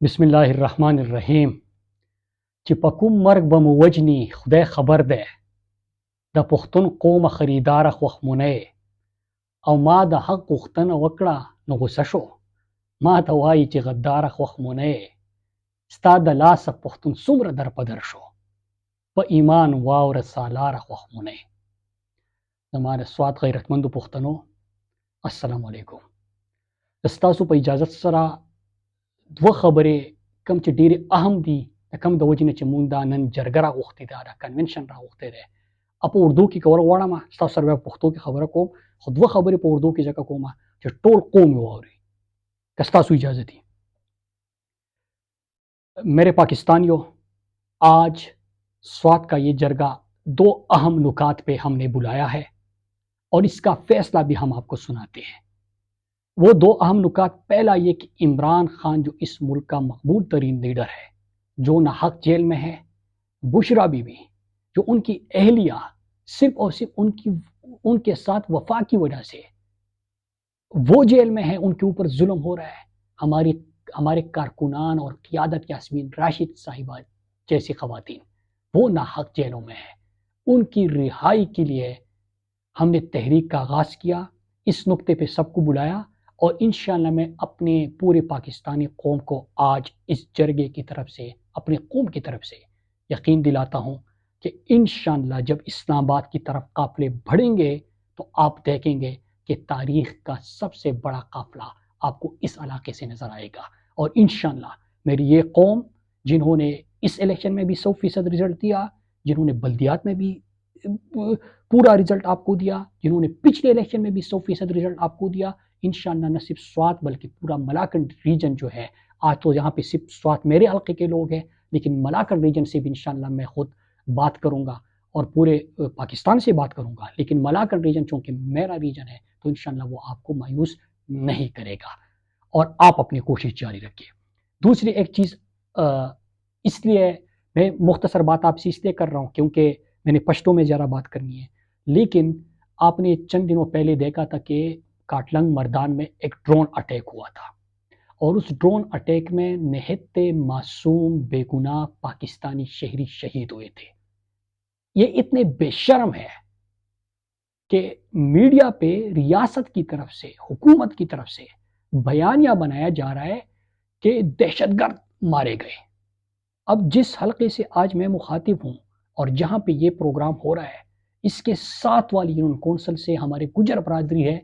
بسم الله الرحمن الرحیم چې په کوم مرګ به مو وجني خدای خبر دی. د پښتون قوم خریداره خوښمونه او ما د حق غوښتنه وکړه نو غوسه شو. ما ته وایي چې غداره خوښمونه ستا د لاسه پښتون څومره در په در شو. په ایمان واوره سالاره خوښمونه. زما د سوات غیرتمندو پښتنو السلام علیکم. ستاسو په اجازت سره دوه خبرې کم چې ډېرې اهم دي د کم د وجې نه چې مونږ دا نن جرګه راغوښتې ده دا کنونشن راغوښتی دی په اردو کې کول غواړم ستاسو سره بیا په پښتو کې خبره کوم خو دوه خبرې په اردو کې ځکه کوم چې ټول قوم یې واوري که ستاسو اجازه دي. میرے پاکستانیوں، آج سوات کا یہ جرگہ دو اہم نکات پہ ہم نے بلایا ہے اور اس کا فیصلہ بھی ہم آپ کو سناتے ہیں. وہ دو اہم نکات، پہلا یہ کہ عمران خان جو اس ملک کا مقبول ترین لیڈر ہے جو ناحق جیل میں ہے، بشرا بی بی جو ان کی اہلیہ صرف اور صرف ان کے ساتھ وفا کی وجہ سے وہ جیل میں ہے، ان کے اوپر ظلم ہو رہا ہے. ہمارے کارکنان اور قیادت یاسمین راشد صاحبہ جیسی خواتین وہ ناحق جیلوں میں ہیں. ان کی رہائی کے لیے ہم نے تحریک کا آغاز کیا، اس نقطے پہ سب کو بلایا اور انشاءاللہ میں اپنے پورے پاکستانی قوم کو آج اس جرگے کی طرف سے اپنے قوم کی طرف سے یقین دلاتا ہوں کہ انشاءاللہ جب اسلام آباد کی طرف قافلے بڑھیں گے تو آپ دیکھیں گے کہ تاریخ کا سب سے بڑا قافلہ آپ کو اس علاقے سے نظر آئے گا. اور انشاءاللہ میری یہ قوم جنہوں نے اس الیکشن میں بھی 100% رزلٹ دیا، جنہوں نے بلدیات میں بھی پورا رزلٹ آپ کو دیا، جنہوں نے پچھلے الیکشن میں بھی 100% رزلٹ آپ کو دیا، انشاءاللہ نہ صرف سوات بلکہ پورا ملاکنڈ ریجن جو ہے، آج تو یہاں پہ صرف سوات میرے علاقے کے لوگ ہیں لیکن ملاکنڈ ریجن سے بھی انشاءاللہ میں خود بات کروں گا اور پورے پاکستان سے بات کروں گا، لیکن ملاکنڈ ریجن چونکہ میرا ریجن ہے تو انشاءاللہ وہ آپ کو مایوس نہیں کرے گا اور آپ اپنی کوشش جاری رکھیے. دوسری ایک چیز اس لیے میں مختصر بات آپ سے اس لیے کر رہا ہوں کیونکہ میں نے پشتو میں ذرا بات کرنی ہے، لیکن آپ نے چند دنوں پہلے دیکھا تھا کہ کاٹلنگ مردان میں ایک ڈرون اٹیک ہوا تھا اور اس ڈرون اٹیک میں نہایت معصوم بے گناہ پاکستانی شہری شہید ہوئے تھے. یہ اتنے بے شرم ہے کہ میڈیا پہ ریاست کی طرف سے، حکومت کی طرف سے بیانیہ بنایا جا رہا ہے کہ دہشت گرد مارے گئے. اب جس حلقے سے آج میں مخاطب ہوں اور جہاں پہ یہ پروگرام ہو رہا ہے اس کے ساتھ والی یونین کونسل سے ہمارے گجر برادری ہے،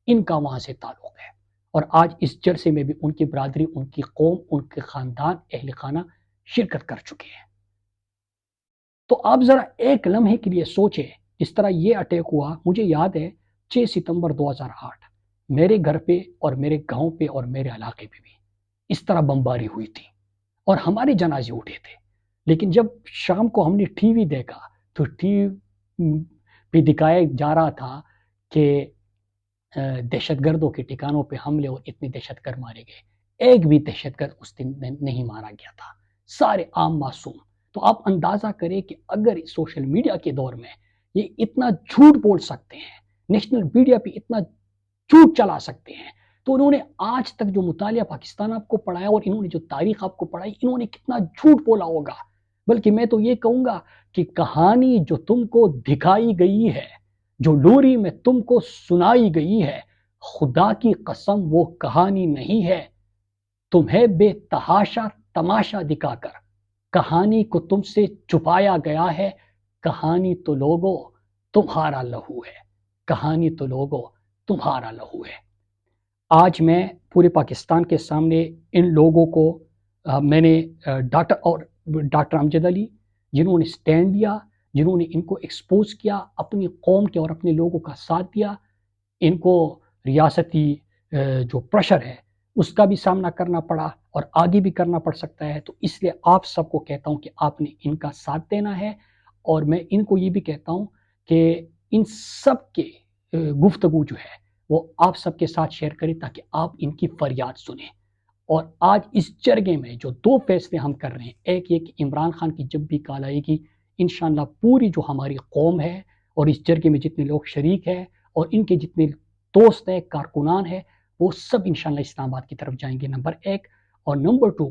ان کا وہاں سے تعلق ہے اور آج اس جلسے میں بھی ان کی برادری، ان کی قوم، ان کے خاندان، اہل خانہ شرکت کر چکے ہیں. تو آپ ذرا ایک لمحے کے لیے سوچیں، جس طرح یہ اٹیک ہوا، مجھے یاد ہے 6 ستمبر 2008 میرے گھر پہ اور میرے گاؤں پہ اور میرے علاقے پہ بھی اس طرح بمباری ہوئی تھی اور ہمارے جنازے اٹھے تھے. لیکن جب شام کو ہم نے ٹی وی دیکھا تو ٹی وی پہ دکھایا جا رہا تھا کہ دہشت گردوں کے ٹھکانوں پہ حملے اور اتنے دہشت گرد مارے گئے. ایک بھی دہشت گرد اس دن نہیں مارا گیا تھا، سارے عام معصوم. تو آپ اندازہ کریں کہ اگر سوشل میڈیا کے دور میں یہ اتنا جھوٹ بول سکتے ہیں، نیشنل میڈیا پہ اتنا جھوٹ چلا سکتے ہیں، تو انہوں نے آج تک جو مطالعہ پاکستان آپ کو پڑھایا اور انہوں نے جو تاریخ آپ کو پڑھائی، انہوں نے کتنا جھوٹ بولا ہوگا. بلکہ میں تو یہ کہوں گا کہ کہانی جو تم کو دکھائی گئی ہے، جو لوری میں تم کو سنائی گئی ہے، خدا کی قسم وہ کہانی نہیں ہے. تمہیں بے تحاشا تماشا دکھا کر کہانی کو تم سے چھپایا گیا ہے. کہانی تو لوگوں تمہارا لہو ہے، کہانی تو لوگوں تمہارا لہو ہے. آج میں پورے پاکستان کے سامنے ان لوگوں کو میں نے ڈاکٹر امجد علی جنہوں نے سٹینڈ لیا، جنہوں نے ان کو ایکسپوز کیا، اپنی قوم کے اور اپنے لوگوں کا ساتھ دیا، ان کو ریاستی جو پریشر ہے اس کا بھی سامنا کرنا پڑا اور آگے بھی کرنا پڑ سکتا ہے. تو اس لیے آپ سب کو کہتا ہوں کہ آپ نے ان کا ساتھ دینا ہے اور میں ان کو یہ بھی کہتا ہوں کہ ان سب کے گفتگو جو ہے وہ آپ سب کے ساتھ شیئر کریں تاکہ آپ ان کی فریاد سنیں. اور آج اس جرگے میں جو دو فیصلے ہم کر رہے ہیں، ایک یہ کہ عمران خان کی جب بھی کال آئے گی انشاءاللہ پوری جو ہماری قوم ہے اور اس جرگے میں جتنے لوگ شریک ہیں اور ان کے جتنے دوست ہیں، کارکنان ہیں، وہ سب انشاءاللہ اسلام آباد کی طرف جائیں گے، نمبر 1. اور نمبر 2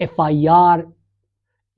FIR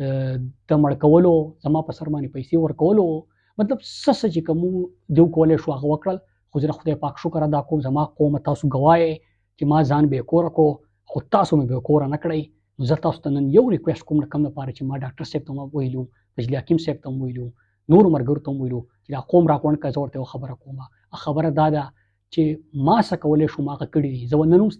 د مړکولو زما په سر باندې پیسې ورکولو مطلب څه چې کوم دیو کولای شو هغه وکړل. خو زه خدای پاک شکر ادا کوم زما قوم تاسو ګوایې چې ما ځان به کور کو خو تاسو مې به کور نه کړی. نو زه تاسو ته نن یو ریکوست کوم کوم لپاره چې ما ډاکټر صاحب ته ویلو بجلی حکیم صاحب ته ویلو نور مرګر ته ویلو چې دا قوم را کوون کا زورته خبره کومه خبره دادا چې ما څه کولای شو ما کړی دي زه نن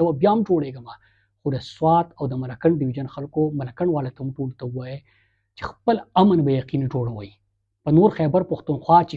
زه بیا هم جوړېږم. خو د سوات او د ملکن ډیویژن خلکو ملکن والا ته ټول ته وایي چې خپل امن به یقیني جوړوي. په نور خیبر پښتونخوا چې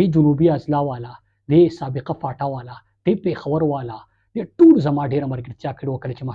د جنوبي اضلاع والا د سابقه فاټا والا د پیښور والا د ټول زما ډیره مرګرتیا کړو کله چې ما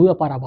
دوی لپاره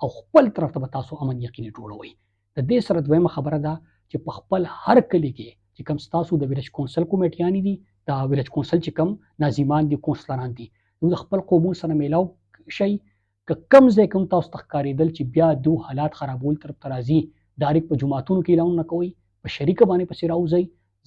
او خپل طرف ته تاسو امن یقیني جوړوي. د دې سره دویمه خبره ده چې په خپل هر کلی کې چې کوم تاسو د ویلج کونسل کمیټیان دي دا ویلج کونسل چې کوم ناظمان دي کونسلران دي نو د خپل قومونو سره میلاو شي که کم ځای کوم تاسو تخکاریدل چې بیا دو حالات خرابول تر ترازی ډایرک په جماعتونو کې اعلان نه کوي په شریک باندې پسې راوځي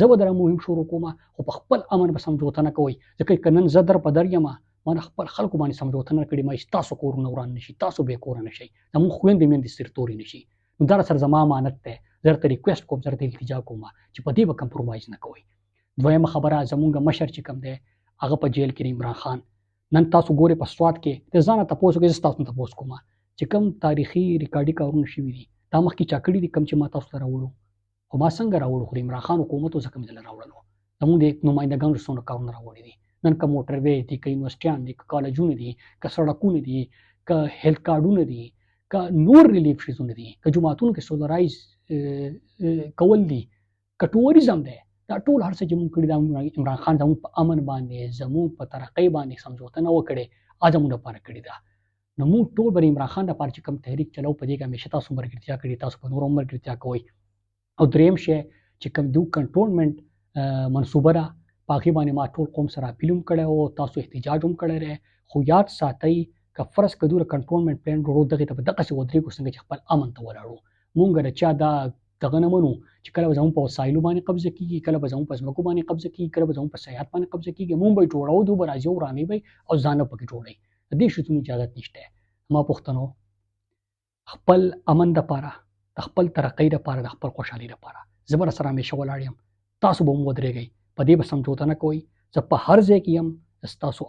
زه بدل مهم شروع کوم خو په خپل امن به سمجوته نه کوي ځکه کنن زدر په در یما ما خپل خلکو باندې سمجوته نه کړی ما تاسو کور نه وران نشي تاسو به کور نه شي زمو خويندې مې د سرتوري نشي نو در سره زما امانت ته زرته ریکوست کوم زرته التجا کوم چې په دې به کمپرومایز نه کوي. دویمه خبره زمونږ مشر چې کوم دی هغه په جیل کې عمران خان نن تاسو ګوري په سواد کې د ځانه تاسو کې تاسو ته تاسو کوم چې کوم تاریخي ریکارډي کارونه شوي دي دا مخکې چا کړي دي کوم چې ما تاسو ته راوړو خو ما څنګه راوړو خو عمران خان حکومت اوس کوم ځل راوړلو زموږ د نمائندګانو رسونه کارونه راوړي دي نن کوم موټر وې دي کوم یونیورسيټیان دي کالجونه دي که سړکونه دي که هیلث کارډونه دي که نور ریلیف شیزونه دي که جماعتونو کې سولرایز کول دي که ټوریزم دی دا ټول هر څه چې مونږ کړي دا عمران خان زموږ په امن باندې زموږ په ترقۍ باندې سمجوته نه وکړي زموږ لپاره کړي دا نو موږ ټول بر عمران خان لپاره چې کوم تحریک چلو په دې کې همیشه تاسو مرګرتیا کړي تاسو په نور مرګرتیا کوي. او دریم شی چې کوم دو کنټرولمنت منصوبه را پاکي باندې ما ټول قوم سره اپیلوم کړي او تاسو احتجاج هم کړی خو یاد ساتئ که فرض کدو کنټرولمنت پلان جوړو دغه ته دغه څه ودرې کو څنګه چې خپل امن ته ولاړو مونږ رچا دا دغه نه منو چې کله به زموږ په وسایلو باندې قبضه کیږي کله به زموږ په ځمکو باندې قبضه کیږي کله به زموږ په سیاحت باندې قبضه کیږي مونږ به جوړاو دوه راځي او رامي به او ځان په کې جوړي د دې شتون اجازه نشته. ما پښتنو خپل امن د پاره د خپل ترقۍ لپاره د خپل خوشحالي لپاره زبر سره همیشه ولاړ تاسو به مو ودرېږئ په دې به سمجوته نه کوئ زه په هر ځای کې يم تاسو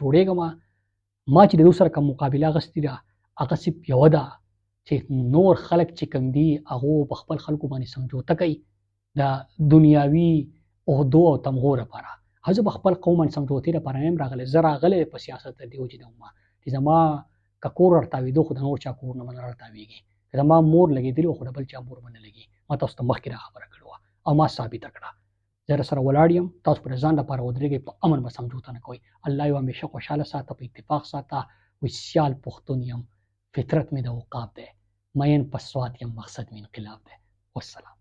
جوړېږم ما چې د دوسر کوم مقابله غستې ده هغه صرف یو ده چې نور خلک چې کوم دي هغه په خپل خلکو باندې سمجوته کوي د دنیاوي عہدو او تمغو لپاره هغه په خپل قوم باندې سمجوتې لپاره هم راغله زه راغله په سیاست دی او چې دوما چې زما ککور ورتاوي دوه خدای نور چا کور نه من ورتاويږي زما مور لګې دی خو بل چا مور باندې لګي ما تاسو ته مخکې خبره کړو او ما ثابت کړه زه سره ولاړ تاسو پر ځان لپاره ودرېږئ په امن به سمجوته نه کوئ الله یو همیشه خوشاله ساته په اتفاق ساته و سیال پښتون یم فطرت مې د عقاب ده مین په سواد یم مقصد مې انقلاب ده والسلام.